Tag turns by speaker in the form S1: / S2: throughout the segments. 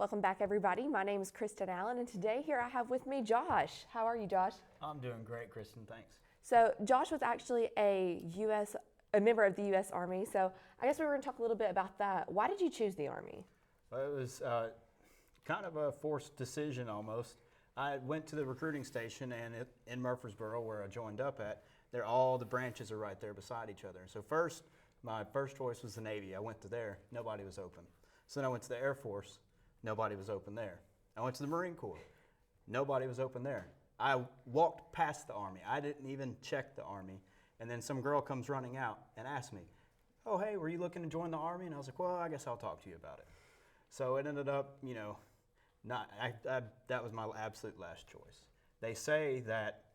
S1: Welcome back, everybody. My name is Kristen Allen, and today here I have with me Josh. How are you, Josh?
S2: I'm doing great, Kristen. Thanks.
S1: So Josh was actually a member of the U.S. Army. So I guess we were going to talk a little bit about that. Why did you choose the Army?
S2: Well, it was kind of a forced decision almost. I went to the recruiting station and in Murfreesboro, where I joined up at, all the branches are right there beside each other. So my first choice was the Navy. I went to there, nobody was open. So then I went to the Air Force, nobody was open there. I went to the Marine Corps, nobody was open there. I walked past the Army. I didn't even check the Army. And then some girl comes running out and asks me, "Oh, hey, were you looking to join the Army?" And I was like, "Well, I guess I'll talk to you about it." So it ended up, that was my absolute last choice. They say that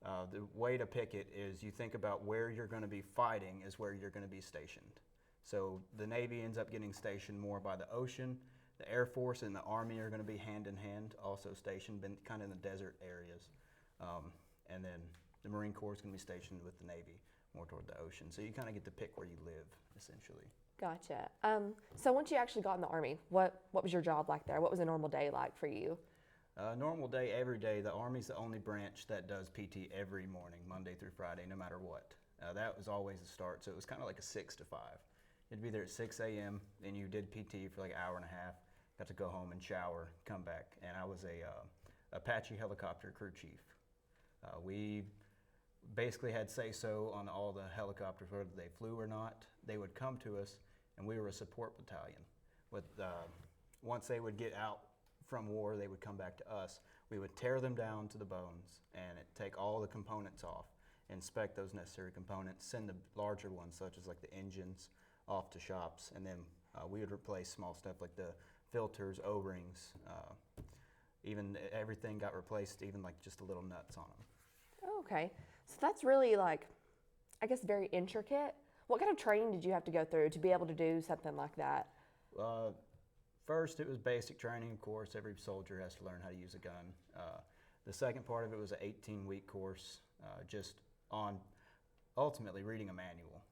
S2: the way to pick it is you think about where you're going to be fighting is where you're going to be stationed. So the Navy ends up getting stationed more by the ocean. The Air Force and the Army are going to be hand in hand, also stationed, kind of in the desert areas. And then the Marine Corps is going to be stationed with the Navy, more toward the ocean. So you kind of get to pick where you live, essentially.
S1: Gotcha. So once you actually got in the Army, what was your job like there? What was a normal day like for you?
S2: Normal day, every day. The Army's the only branch that does PT every morning, Monday through Friday, no matter what. That was always the start, so it was kind of like a 6 to 5. You'd be there at 6 a.m., and you did PT for like an hour and a half, got to go home and shower, come back. And I was a Apache helicopter crew chief. We basically had say-so on all the helicopters, whether they flew or not. They would come to us, and we were a support battalion. Once they would get out from war, they would come back to us. We would tear them down to the bones and take all the components off, inspect those necessary components, send the larger ones, such as like the engines, off to shops, and then we would replace small stuff like the filters, O-rings, even everything got replaced, even like just the little nuts on them.
S1: Oh, okay. So that's really very intricate. What kind of training did you have to go through to be able to do something like that?
S2: First, it was basic training, of course. Every soldier has to learn how to use a gun. The second part of it was an 18-week course just on ultimately reading a manual.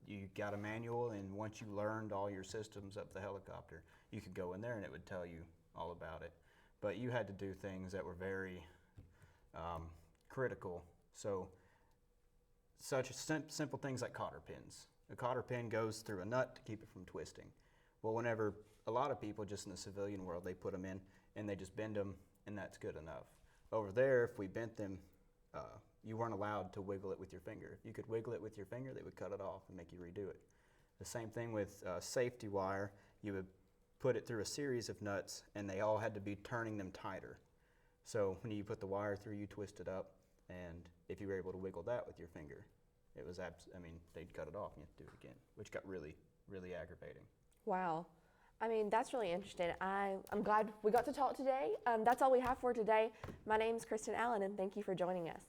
S2: You got a manual, and once you learned all your systems of the helicopter, you could go in there and it would tell you all about it. But you had to do things that were very critical. So such simple things like cotter pins. A cotter pin goes through a nut to keep it from twisting. Well, whenever a lot of people just in the civilian world, they put them in and they just bend them, and that's good enough. Over there, if we bent them, you weren't allowed to wiggle it with your finger. If you could wiggle it with your finger, they would cut it off and make you redo it. The same thing with safety wire. You would put it through a series of nuts, and they all had to be turning them tighter. So when you put the wire through, you twist it up, and if you were able to wiggle that with your finger, it was they'd cut it off and you have to do it again, which got really, really aggravating.
S1: Wow. That's really interesting. I'm glad we got to talk today. That's all we have for today. My name is Kristen Allen, and thank you for joining us.